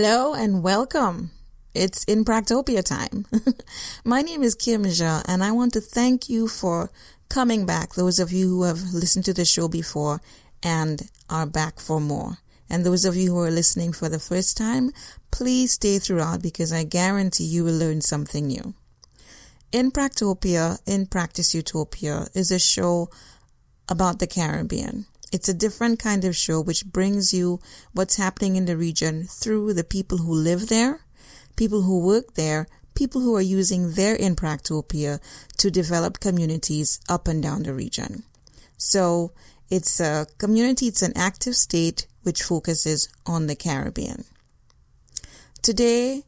Hello and welcome. It's in Practopia time. My name is Kim Ja, and I want to thank you for coming back, those of you who have listened to the show before and are back for more. And those of you who are listening for the first time, please stay throughout because I guarantee you will learn something new. In Practopia, in Practice Utopia, is a show about the Caribbean. It's a different kind of show which brings you what's happening in the region through the people who live there, people who work there, people who are using their in Practopia to develop communities up and down the region. So it's a community, it's an active state which focuses on the Caribbean. Today,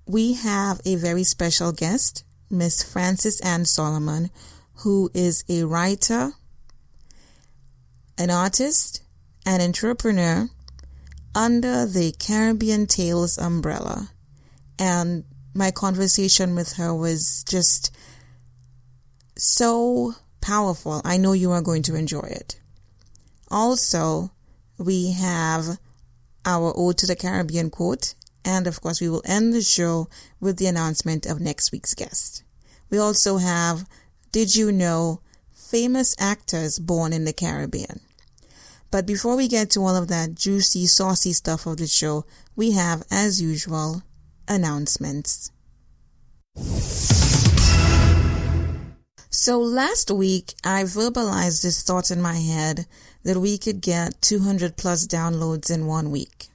we have a very special guest, Miss Frances Ann Solomon, who is a writer, an artist, an entrepreneur under the Caribbean Tales umbrella. And my conversation with her was just so powerful. I know you are going to enjoy it. Also, we have our Ode to the Caribbean quote, and of course we will end the show with the announcement of next week's guest. We also have, did you know, famous actors born in the Caribbean. But before we get to all of that juicy, saucy stuff of the show, we have, as usual, announcements. So last week, I verbalized this thought in my head that we could get 200 plus downloads in 1 week.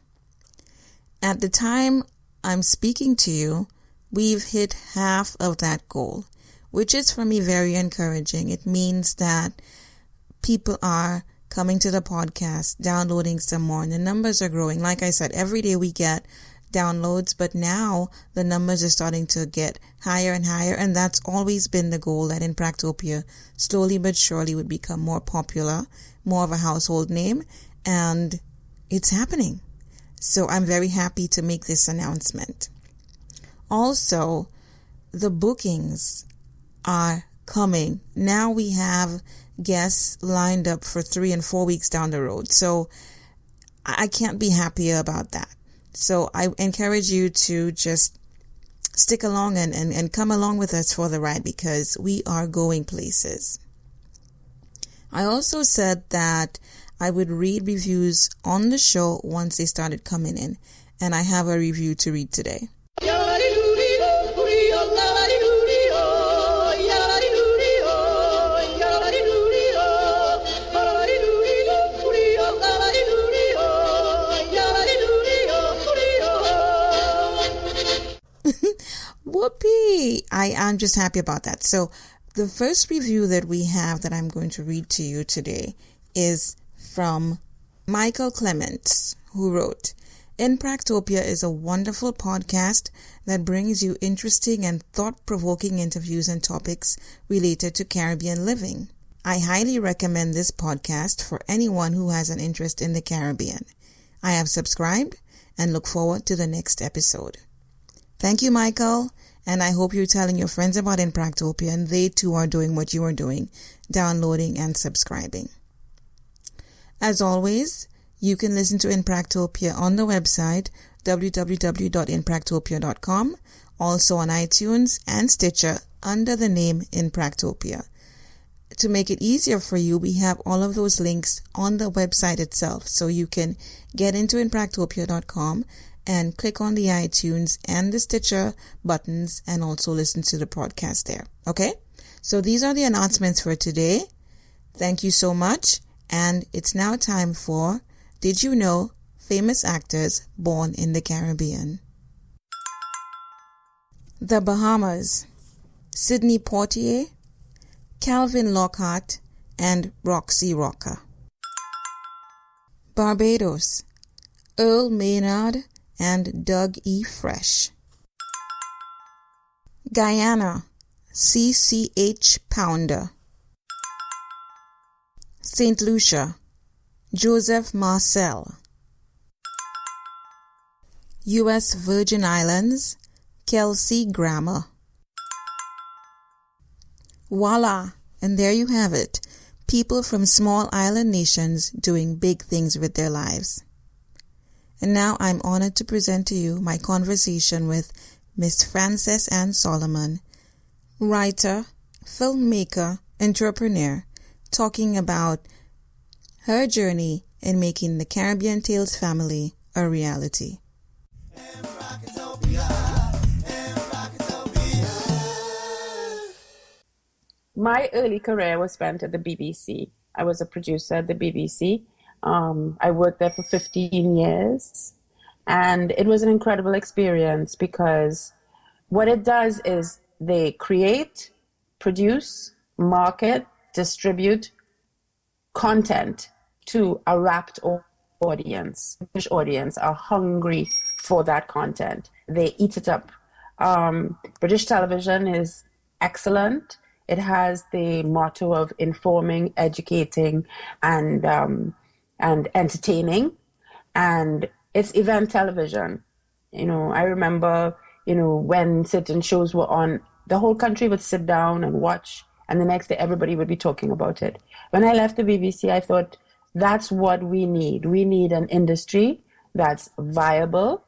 At the time I'm speaking to you, we've hit half of that goal, which is for me very encouraging. It means that people are coming to the podcast, downloading some more, and the numbers are growing. Like I said, every day we get downloads, but now the numbers are starting to get higher and higher, and that's always been the goal, that in Practopia slowly but surely would become more popular, more of a household name, and it's happening. So I'm very happy to make this announcement. Also, the bookings are coming. Now we have guests lined up for 3 and 4 weeks down the road. So I can't be happier about that. So I encourage you to just stick along and come along with us for the ride because we are going places. I also said that I would read reviews on the show once they started coming in, and I have a review to read today. Whoopee! I'm just happy about that. So the first review that we have that I'm going to read to you today is from Michael Clements, who wrote, In Practopia is a wonderful podcast that brings you interesting and thought-provoking interviews and topics related to Caribbean living. I highly recommend this podcast for anyone who has an interest in the Caribbean. I have subscribed and look forward to the next episode. Thank you, Michael, and I hope you're telling your friends about In Practopia and they too are doing what you are doing, downloading and subscribing. As always, you can listen to In Practopia on the website www.inpractopia.com, also on iTunes and Stitcher under the name In Practopia. To make it easier for you, we have all of those links on the website itself, so you can get into inpractopia.com and click on the iTunes and the Stitcher buttons and also listen to the podcast there. Okay? So these are the announcements for today. Thank you so much. And it's now time for Did You Know? Famous Actors Born in the Caribbean. The Bahamas, Sidney Poitier, Calvin Lockhart, and Roxy Rocker. Barbados, Earl Maynard and Doug E. Fresh. Guyana, C.C.H. Pounder. St. Lucia, Joseph Marcel. U.S. Virgin Islands, Kelsey Grammer. Voila! And there you have it. People from small island nations doing big things with their lives. And now I'm honored to present to you my conversation with Miss Frances Ann Solomon, writer, filmmaker, entrepreneur, talking about her journey in making the Caribbean Tales family a reality. My early career was spent at the BBC. I was a producer at the BBC. I worked there for 15 years, and it was an incredible experience because what it does is they create, produce, market, distribute content to a rapt audience. The British audience are hungry for that content. They eat it up. British television is excellent. It has the motto of informing, educating, and entertaining. And it's event television. I remember, when certain shows were on, the whole country would sit down and watch, and the next day everybody would be talking about it. When I left the BBC, I thought, that's what we need. We need an industry that's viable,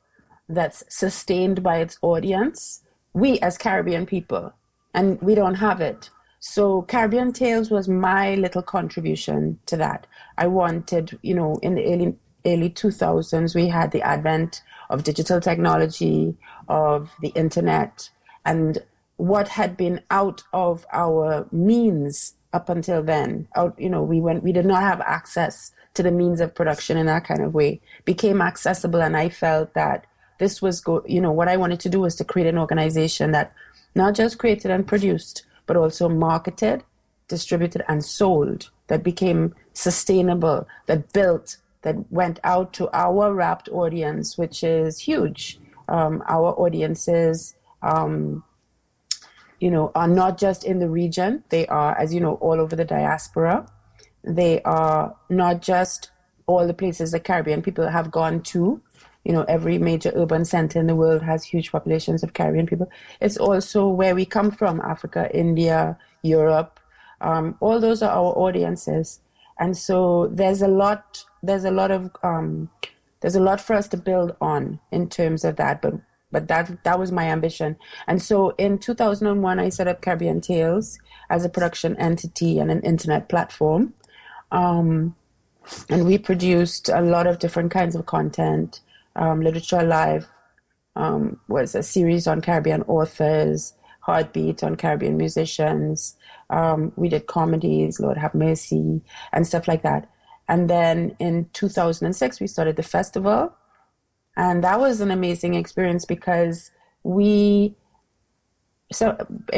that's sustained by its audience. We as Caribbean people, and we don't have it. So Caribbean Tales was my little contribution to that. I wanted, in the early 2000s, we had the advent of digital technology, of the internet, and what had been out of our means up until then, we did not have access to the means of production in that kind of way, became accessible. And I felt that this was, what I wanted to do was to create an organization that not just created and produced, but also marketed, distributed, and sold, that became sustainable, that built, that went out to our rapt audience, which is huge. Our audiences, are not just in the region. They are, as you know, all over the diaspora. They are not just all the places the Caribbean people have gone to. Every major urban center in the world has huge populations of Caribbean people. It's also where we come from: Africa, India, Europe. All those are our audiences, and so there's a lot for us to build on in terms of that. But that was my ambition. And so in 2001, I set up Caribbean Tales as a production entity and an internet platform, and we produced a lot of different kinds of content. Literature Live was a series on Caribbean authors, Heartbeat on Caribbean musicians. We did comedies, Lord Have Mercy, and stuff like that. And then in 2006, we started the festival. And that was an amazing experience because it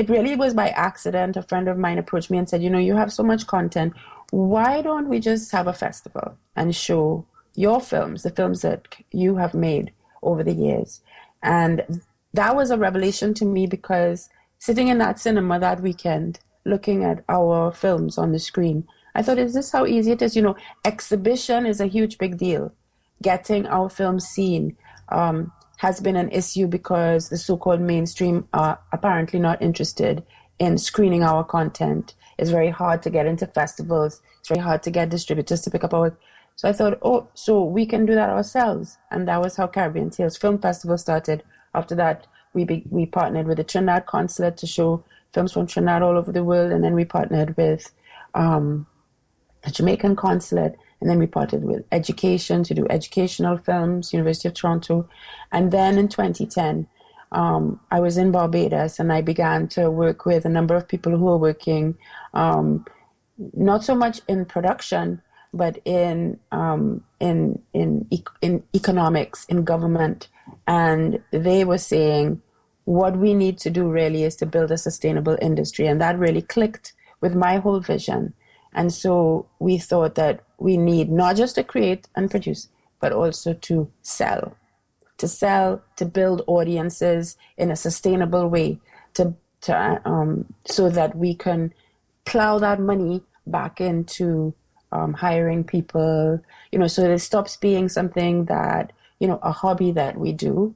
really was by accident. A friend of mine approached me and said, you have so much content. Why don't we just have a festival and show your films, the films that you have made over the years? And that was a revelation to me because sitting in that cinema that weekend, looking at our films on the screen, I thought, is this how easy it is? Exhibition is a huge big deal. Getting our films seen has been an issue because the so-called mainstream are apparently not interested in screening our content. It's very hard to get into festivals. It's very hard to get distributors to pick up our... So I thought, so we can do that ourselves. And that was how Caribbean Tales Film Festival started. After that, we partnered with the Trinidad Consulate to show films from Trinidad all over the world. And then we partnered with the Jamaican Consulate. And then we partnered with education to do educational films, University of Toronto. And then in 2010, I was in Barbados and I began to work with a number of people who are working, not so much in production, but in economics, in government. And they were saying, what we need to do really is to build a sustainable industry. And that really clicked with my whole vision. And so we thought that we need not just to create and produce, but also to sell, to build audiences in a sustainable way, so that we can plow that money back into hiring people, so that it stops being something that, a hobby that we do.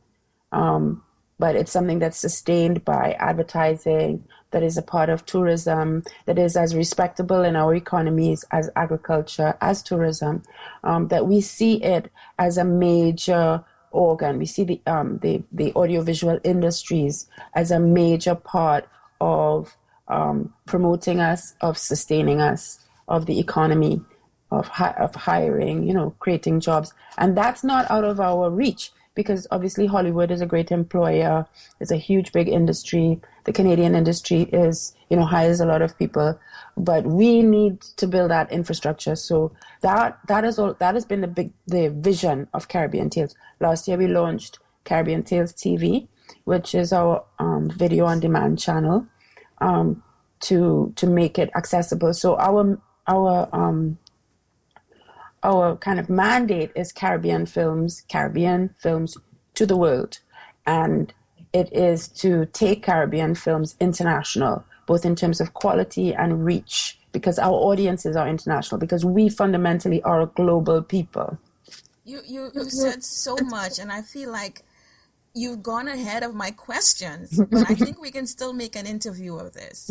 but it's something that's sustained by advertising, that is a part of tourism, that is as respectable in our economies as agriculture, as tourism, that we see it as a major organ. We see the audiovisual industries as a major part of promoting us, of sustaining us, of the economy, of hiring, creating jobs. And that's not out of our reach, because obviously Hollywood is a great employer. It's a huge, big industry. The Canadian industry hires a lot of people, but we need to build that infrastructure. So that has been the vision of Caribbean Tales. Last year we launched Caribbean Tales TV, which is our video on demand channel, to make it accessible. So our kind of mandate is Caribbean films to the world. And it is to take Caribbean films international, both in terms of quality and reach, because our audiences are international, because we fundamentally are a global people. You said so much, and I feel like you've gone ahead of my questions, but I think we can still make an interview of this.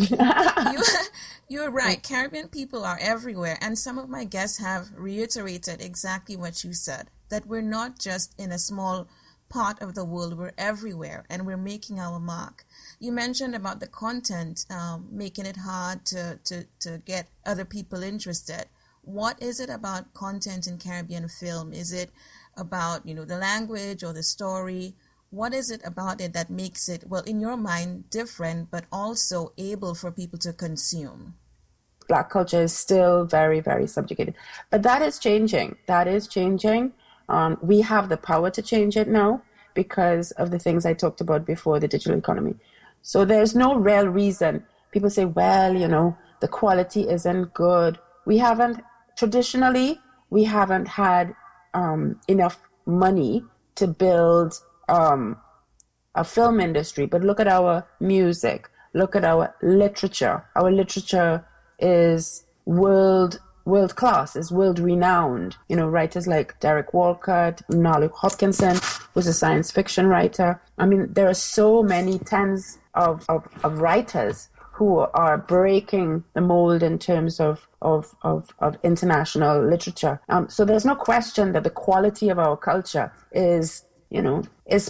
You're right. Caribbean people are everywhere. And some of my guests have reiterated exactly what you said, that we're not just in a small part of the world, we're everywhere, and we're making our mark. You mentioned about the content, making it hard to get other people interested. What is it about content in Caribbean film? Is it about, the language or the story? What is it about it that makes it, well, in your mind, different, but also able for people to consume? Black culture is still very, very subjugated. But that is changing. We have the power to change it now because of the things I talked about before, the digital economy. So there's no real reason. People say, well, the quality isn't good. Traditionally, we haven't had enough money to build a film industry. But look at our music, look at our literature. Our literature is world class, is world renowned. Writers like Derek Walcott, Nalo Hopkinson, who's a science fiction writer. I mean, there are so many tens of writers who are breaking the mold in terms of international literature. So there's no question that the quality of our culture is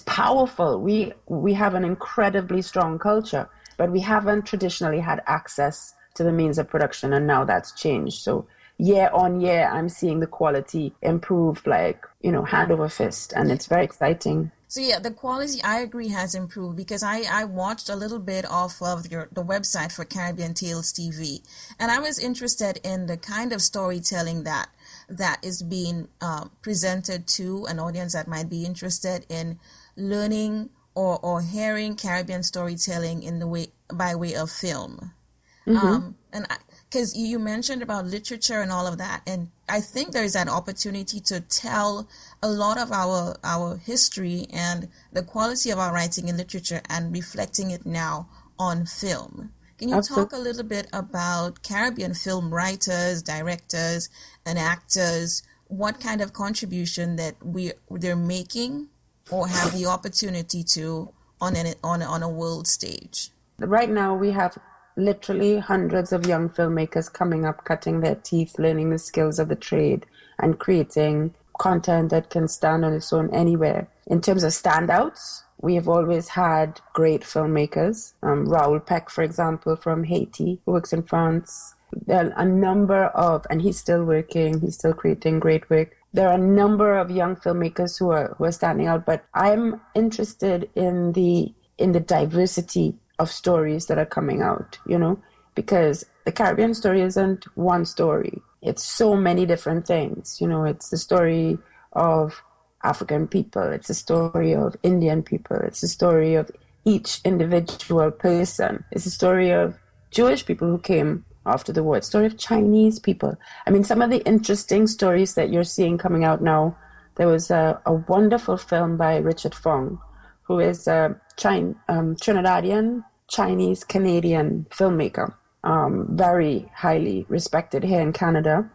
powerful. We have an incredibly strong culture, but we haven't traditionally had access to the means of production, and now that's changed. So year on year, I'm seeing the quality improve hand over fist, and it's very exciting. So yeah, the quality, I agree, has improved, because I watched a little bit off of the website for Caribbean Tales TV, and I was interested in the kind of storytelling that is being presented to an audience that might be interested in learning or hearing Caribbean storytelling by way of film. Mm-hmm. And because you mentioned about literature and all of that, and I think there's that opportunity to tell a lot of our history and the quality of our writing and literature and reflecting it now on film. Can you talk a little bit about Caribbean film writers, directors, and actors? What kind of contribution that they're making or have the opportunity to on a world stage? Right now, we have literally hundreds of young filmmakers coming up, cutting their teeth, learning the skills of the trade, and creating content that can stand on its own anywhere. In terms of standouts, we have always had great filmmakers. Raoul Peck, for example, from Haiti, who works in France. There are a number of, and he's still working, he's still creating great work. There are a number of young filmmakers who are standing out, but I'm interested in the diversity of stories that are coming out, because the Caribbean story isn't one story. It's so many different things. It's the story of African people. It's the story of Indian people. It's the story of each individual person. It's the story of Jewish people who came after the war. It's the story of Chinese people. I mean, some of the interesting stories that you're seeing coming out now, there was a wonderful film by Richard Fong, who is a Trinidadian, Chinese, Canadian filmmaker, very highly respected here in Canada,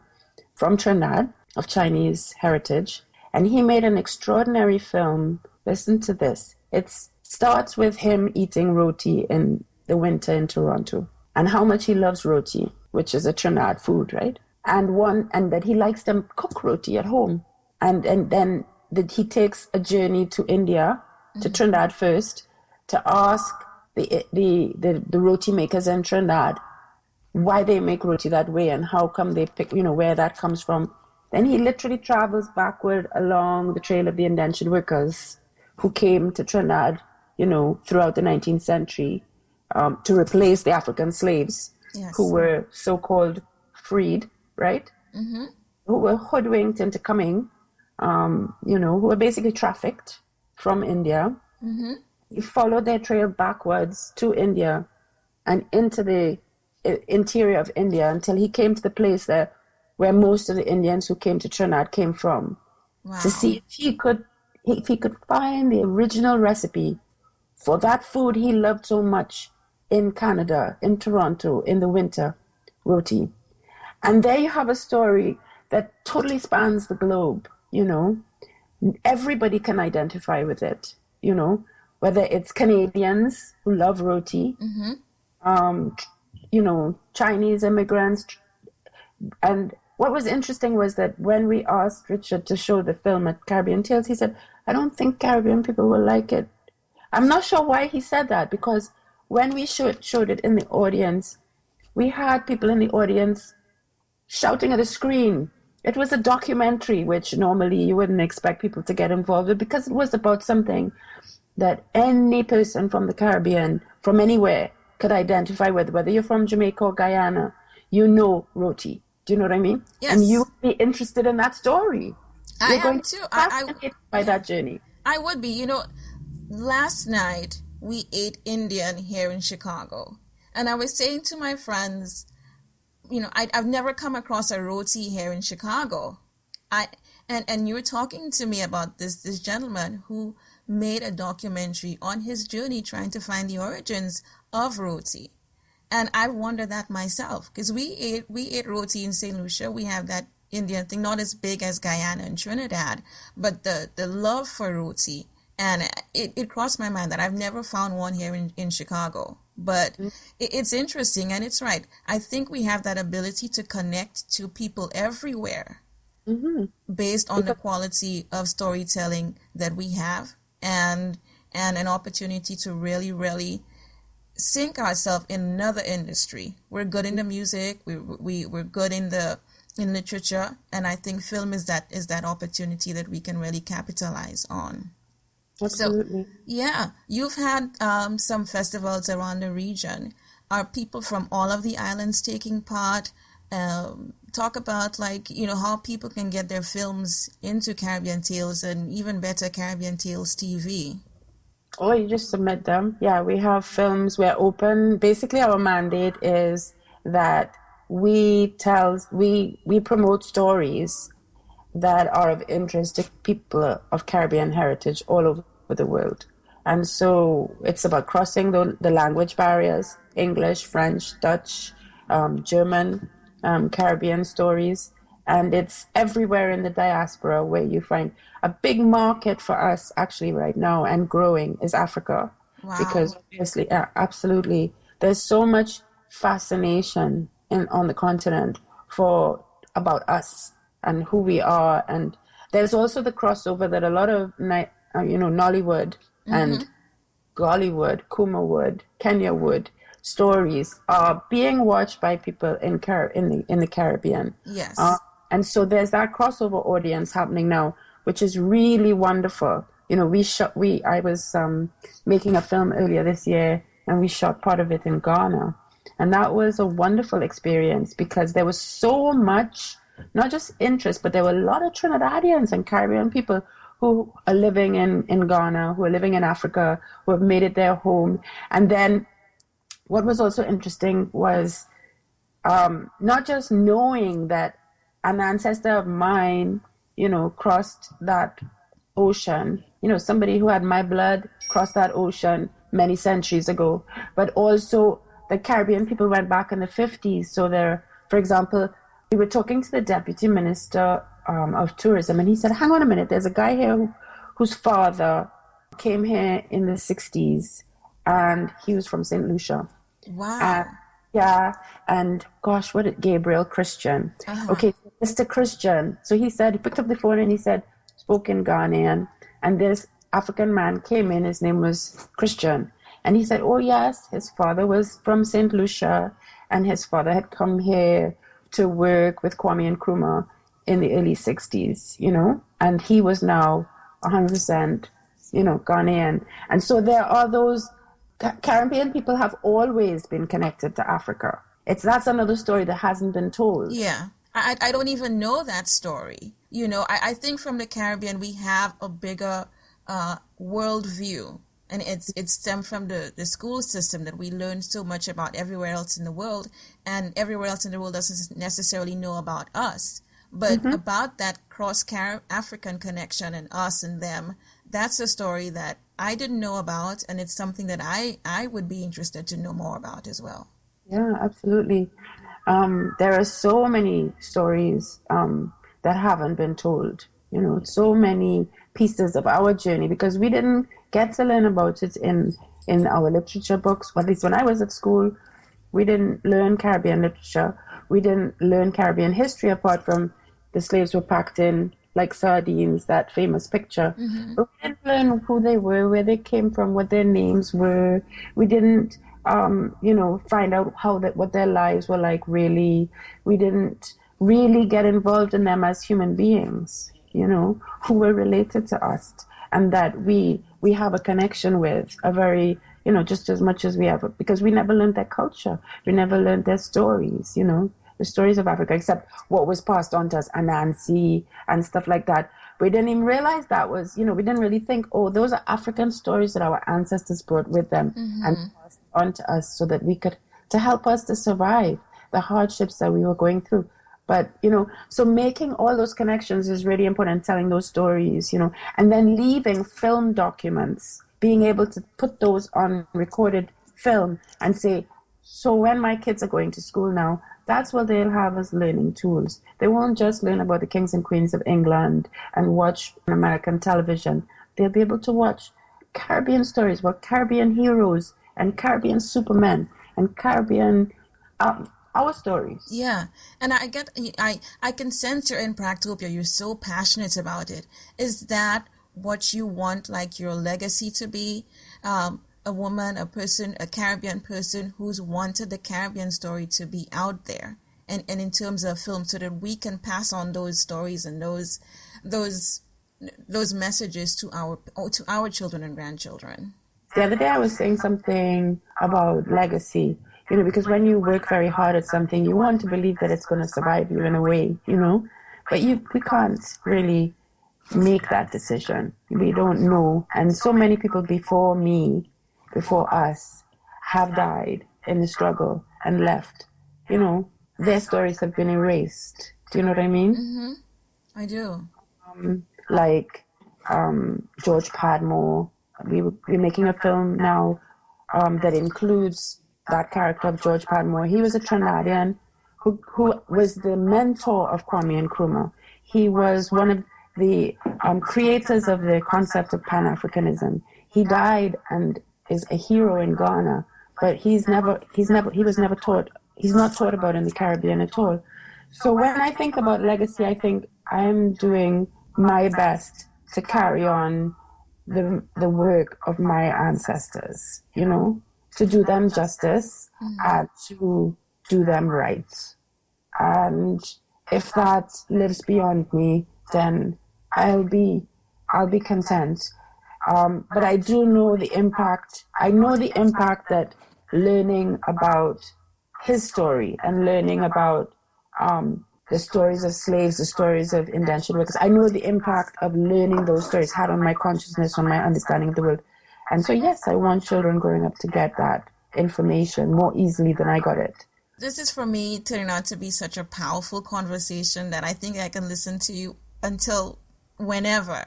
from Trinidad, of Chinese heritage. And he made an extraordinary film. Listen to this. It starts with him eating roti in the winter in Toronto and how much he loves roti, which is a Trinidad food, right? And that he likes to cook roti at home. And then that he takes a journey to India, to Trinidad first, to ask the roti makers in Trinidad why they make roti that way and how come they pick, where that comes from. Then he literally travels backward along the trail of the indentured workers who came to Trinidad, throughout the 19th century to replace the African slaves who were so-called freed, right? Mm-hmm. Who were hoodwinked into coming, who were basically trafficked from India. Mm-hmm. He followed their trail backwards to India and into the interior of India until he came to the place there where most of the Indians who came to Trinidad came from. Wow. To see if he could find the original recipe for that food he loved so much in Canada, in Toronto, in the winter, roti. And there you have a story that totally spans the globe, Everybody can identify with it, whether it's Canadians who love roti, Chinese immigrants. And what was interesting was that when we asked Richard to show the film at Caribbean Tales, he said, I don't think Caribbean people will like it. I'm not sure why he said that, because when we showed it in the audience, we had people in the audience shouting at the screen. It was a documentary, which normally you wouldn't expect people to get involved with, because it was about something that any person from the Caribbean, from anywhere, could identify with, whether you're from Jamaica or Guyana, roti. Do you know what I mean? Yes. And you would be interested in that story. I am too. By that journey. I would be. Last night we ate Indian here in Chicago, and I was saying to my friends, I've never come across a roti here in Chicago. And you were talking to me about this gentleman who made a documentary on his journey trying to find the origins of roti. And I wonder that myself, because we ate roti in St. Lucia. We have that Indian thing, not as big as Guyana and Trinidad, but the love for roti. And it crossed my mind that I've never found one here in Chicago. But it's interesting, and it's right. I think we have that ability to connect to people everywhere based on the quality of storytelling that we have, and an opportunity to really, really sink ourselves in another industry. We're good in the music. We're good in literature, and I think film is that opportunity that we can really capitalize on. Absolutely. So, yeah, you've had some festivals around the region. Are people from all of the islands taking part? Talk about how people can get their films into Caribbean Tales, and even better, Caribbean Tales TV. Oh, you just submit them. Yeah, we have films. We're open. Basically, our mandate is that we promote stories that are of interest to people of Caribbean heritage all over the world. And so it's about crossing the language barriers, English, French, Dutch, German, Caribbean stories. And it's everywhere in the diaspora where you find a big market for us actually right now and growing is Africa. Wow. Because obviously, absolutely, there's so much fascination on the continent about us and who we are. And there's also the crossover that a lot of Nollywood and Gollywood, Kumawood, Kenyawood stories are being watched by people in the Caribbean. Yes. And so there's that crossover audience happening now, which is really wonderful. I was making a film earlier this year, and we shot part of it in Ghana. And that was a wonderful experience because there was so much, not just interest, but there were a lot of Trinidadians and Caribbean people who are living in Ghana, who are living in Africa, who have made it their home. And then what was also interesting was not just knowing that an ancestor of mine, crossed that ocean, somebody who had my blood crossed that ocean many centuries ago, but also the Caribbean people went back in the 50s. So for example, we were talking to the Deputy Minister of Tourism, and he said, hang on a minute, there's a guy here whose father came here in the 60s, and he was from St. Lucia. Wow. Yeah, and gosh, what did Gabriel Christian? Uh-huh. Okay, Mr. Christian. So he said, he picked up the phone and he said, spoke in Ghanaian, and this African man came in, his name was Christian, and he said, oh yes, his father was from St. Lucia, and his father had come here to work with Kwame Nkrumah in the early 60s, and he was now 100%, Ghanaian. And so there are those Caribbean people have always been connected to Africa. That's another story that hasn't been told. Yeah. I don't even know that story. I think from the Caribbean we have a bigger world view, and it's stemmed from the school system that we learn so much about everywhere else in the world, and everywhere else in the world doesn't necessarily know about us. But about that cross-African connection and us and them, that's a story that I didn't know about, and it's something that I would be interested to know more about as well. Yeah, absolutely. There are so many stories that haven't been told, so many pieces of our journey, because we didn't get to learn about it in our literature books. At least when I was at school, we didn't learn Caribbean literature. We didn't learn Caribbean history apart from the slaves were packed in like sardines, that famous picture. But we didn't learn who they were, where they came from, what their names were. We didn't, find out what their lives were like really. We didn't really get involved in them as human beings, who were related to us, and that we have a connection with, a very, just as much as we have, because we never learned their culture. We never learned their stories, the stories of Africa, except what was passed on to us, Anansi and stuff like that. We didn't even realize that was, we didn't really think, oh, those are African stories that our ancestors brought with them and passed on to us so that to help us to survive the hardships that we were going through. But, so making all those connections is really important, telling those stories, and then leaving film documents, being able to put those on recorded film and say, so when my kids are going to school now, that's what they'll have as learning tools. They won't just learn about the kings and queens of England and watch American television. They'll be able to watch Caribbean stories about Caribbean heroes and Caribbean supermen and Caribbean our stories. Yeah, and I can sense you're in Practopia. You're so passionate about it. Is that what you want, like your legacy to be? A woman, a person, a Caribbean person who's wanted the Caribbean story to be out there, and in terms of film, so that we can pass on those stories and those messages to our children and grandchildren. The other day I was saying something about legacy, because when you work very hard at something, you want to believe that it's going to survive you in a way, but we can't really make that decision. We don't know, and so many people before us have died in the struggle and left. Their stories have been erased. Do you know what I mean? I do. Like George Padmore. We're making a film now that includes that character of George Padmore. He was a Trinidadian who was the mentor of Kwame Nkrumah. He was one of the creators of the concept of Pan-Africanism. He died and is a hero in Ghana, but he was never taught. He's not taught about in the Caribbean at all. So when I think about legacy, I think I am doing my best to carry on the work of my ancestors, to do them justice and to do them right. And if that lives beyond me, then I'll be content. But I do know the impact. I know the impact that learning about his story and learning about the stories of slaves, the stories of indentured workers, I know the impact of learning those stories had on my consciousness, on my understanding of the world. And so, yes, I want children growing up to get that information more easily than I got it. This is, for me, turning out to be such a powerful conversation that I think I can listen to you until whenever.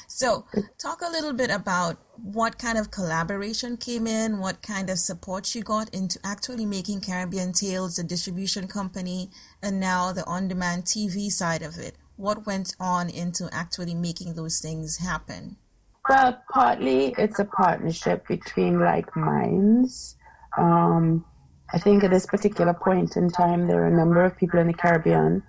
So talk a little bit about what kind of collaboration came in, what kind of support you got into actually making Caribbean Tales, the distribution company, and now the on-demand TV side of it. What went on into actually making those things happen? Well, partly it's a partnership between like minds. I think at this particular point in time, there are a number of people in the Caribbean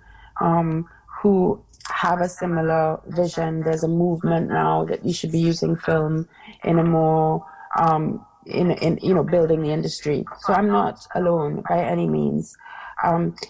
who have a similar vision. There's a movement now that you should be using film in a more in building the industry. So I'm not alone by any means.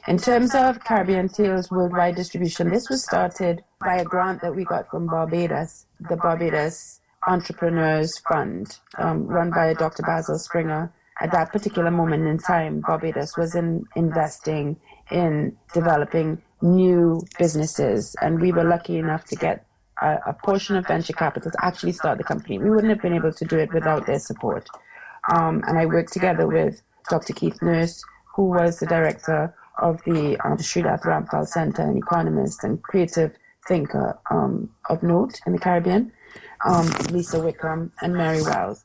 In terms of Caribbean Tales worldwide distribution, this was started by a grant that we got from Barbados, the Barbados Entrepreneurs Fund, run by Dr. Basil Springer. At that particular moment in time, Barbados was investing in developing new businesses, and we were lucky enough to get a portion of venture capital to actually start the company. We wouldn't have been able to do it without their support. And I worked together with Dr. Keith Nurse, who was the director of the Srinath Rampal Center, an economist and creative thinker of note in the Caribbean, Lisa Wickham and Mary Wells.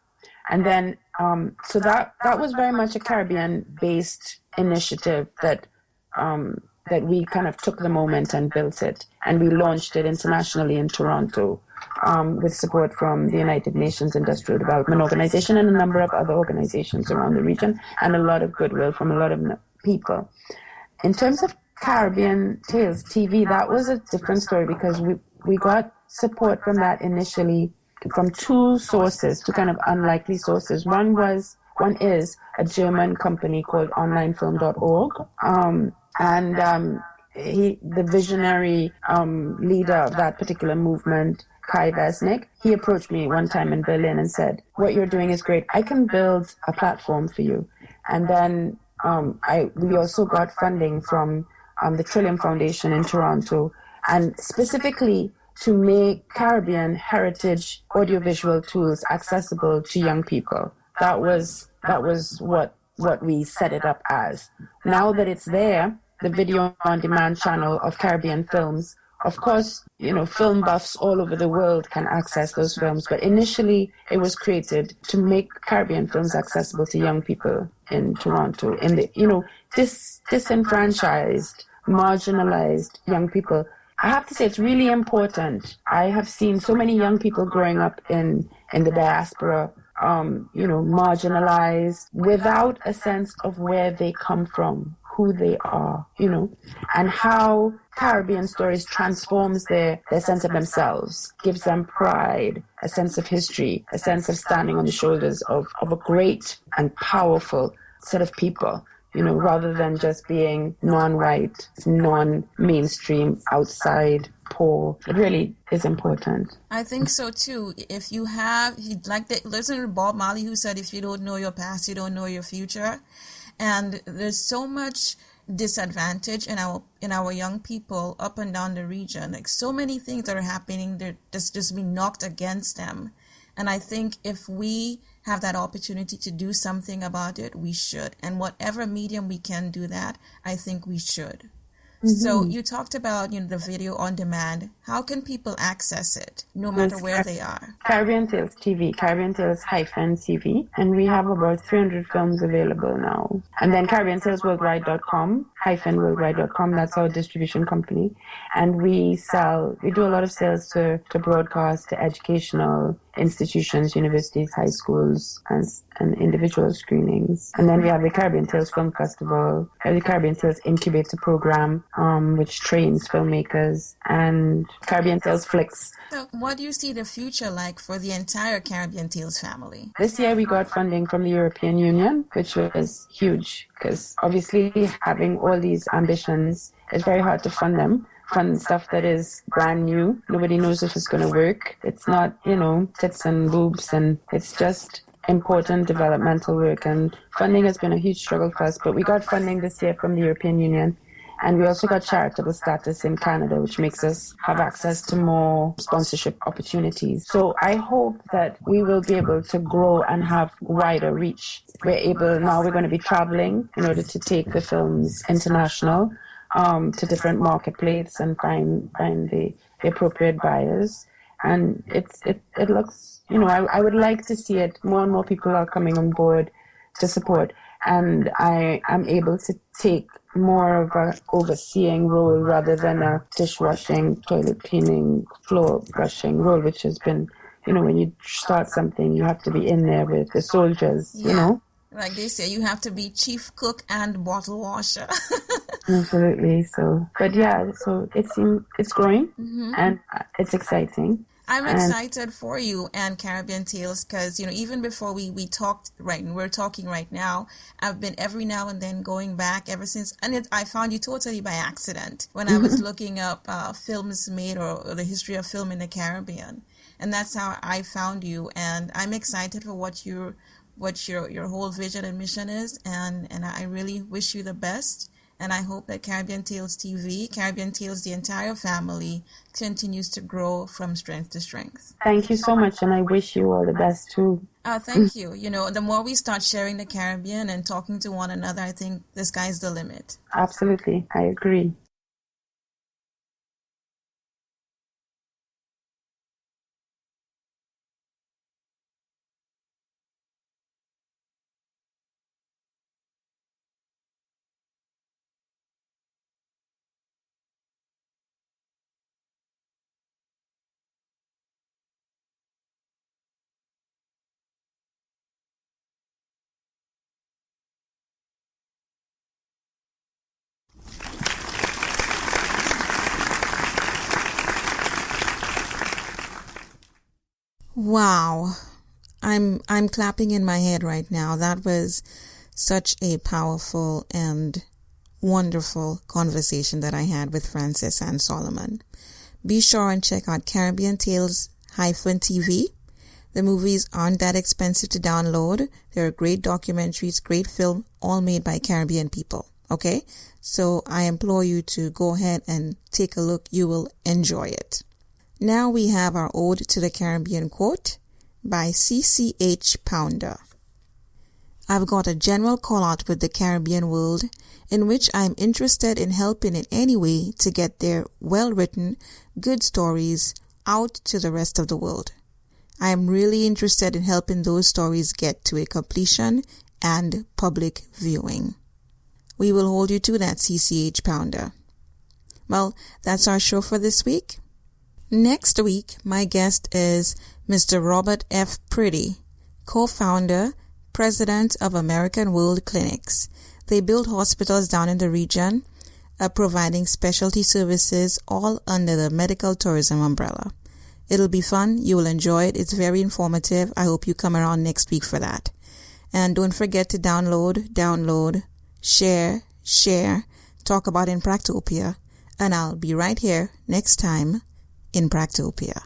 And then, so that was very much a Caribbean-based initiative that we kind of took the moment and built it. And we launched it internationally in Toronto with support from the United Nations Industrial Development Organization and a number of other organizations around the region, and a lot of goodwill from a lot of people. In terms of Caribbean Tales TV, that was a different story because we got support from that initially from two sources, two kind of unlikely sources. One is a German company called onlinefilm.org. The visionary leader of that particular movement, Kai Vesnick, he approached me one time in Berlin and said, "What you're doing is great. I can build a platform for you." And then we also got funding from the Trillium Foundation in Toronto, and specifically to make Caribbean heritage audiovisual tools accessible to young people. That was what we set it up as. Now that it's there, the video on demand channel of Caribbean films, of course, film buffs all over the world can access those films, but initially it was created to make Caribbean films accessible to young people in Toronto, in the, disenfranchised, marginalized young people. I have to say it's really important. I have seen so many young people growing up in the diaspora, marginalized, without a sense of where they come from, who they are, and how Caribbean stories transforms their sense of themselves, gives them pride, a sense of history, a sense of standing on the shoulders of a great and powerful set of people, rather than just being non-white, non-mainstream, outside, poor. It really is important. I think so too. If you listen to Bob Marley, who said, if you don't know your past, you don't know your future. And there's so much disadvantage in our young people up and down the region. Like so many things that are happening, they're just being knocked against them. And I think if we have that opportunity to do something about it, we should. And whatever medium we can do that, I think we should. Mm-hmm. So you talked about, the video on demand. How can people access it, no matter where they are? Caribbean Tales TV, Caribbean Tales -TV, and we have about 300 films available now. And then CaribbeanTalesWorldwide.com, -worldwide.com, that's our distribution company. And we do a lot of sales to broadcast, to educational institutions, universities, high schools, and individual screenings. And then we have the Caribbean Tales Film Festival, the Caribbean Tales Incubator Program, which trains filmmakers, and Caribbean Tales Flicks. So what do you see the future like for the entire Caribbean Tales family? This year we got funding from the European Union, which was huge, because obviously having all these ambitions, it's very hard to fund stuff that is brand new. Nobody knows if it's going to work. It's not, tits and boobs, and it's just important developmental work. And funding has been a huge struggle for us, but we got funding this year from the European Union. And we also got charitable status in Canada, which makes us have access to more sponsorship opportunities. So I hope that we will be able to grow and have wider reach. Now we're going to be traveling in order to take the films international, to different marketplaces and find the appropriate buyers. And it looks, I would like to see it. More and more people are coming on board to support. And I am able to take more of a overseeing role rather than a dishwashing, toilet cleaning, floor brushing role, which has been when you start something, you have to be in there with the soldiers, Like they say, you have to be chief cook and bottle washer. Absolutely. So, but yeah, so it's growing and it's exciting. I'm excited for you and Caribbean Tales because, even before we talked, right, and we're talking right now, I've been every now and then going back ever since, and I found you totally by accident when I was looking up films made or the history of film in the Caribbean. And that's how I found you, and I'm excited for what your whole vision and mission is, and I really wish you the best. And I hope that Caribbean Tales TV, Caribbean Tales, the entire family, continues to grow from strength to strength. Thank you so much, and I wish you all the best too. Thank you. The more we start sharing the Caribbean and talking to one another, I think the sky's the limit. Absolutely, I agree. Wow. I'm clapping in my head right now. That was such a powerful and wonderful conversation that I had with Francis and Solomon. Be sure and check out Caribbean Tales -TV. The movies aren't that expensive to download. They're great documentaries, great film, all made by Caribbean people. Okay? So I implore you to go ahead and take a look. You will enjoy it. Now we have our Ode to the Caribbean quote by CCH Pounder. I've got a general call out with the Caribbean world in which I'm interested in helping in any way to get their well-written, good stories out to the rest of the world. I am really interested in helping those stories get to a completion and public viewing. We will hold you to that, CCH Pounder. Well, that's our show for this week. Next week, my guest is Mr. Robert F. Priddy, co-founder, president of American World Clinics. They build hospitals down in the region, providing specialty services all under the medical tourism umbrella. It'll be fun. You will enjoy it. It's very informative. I hope you come around next week for that. And don't forget to download, share, talk about in Practopia. And I'll be right here next time in Practopia.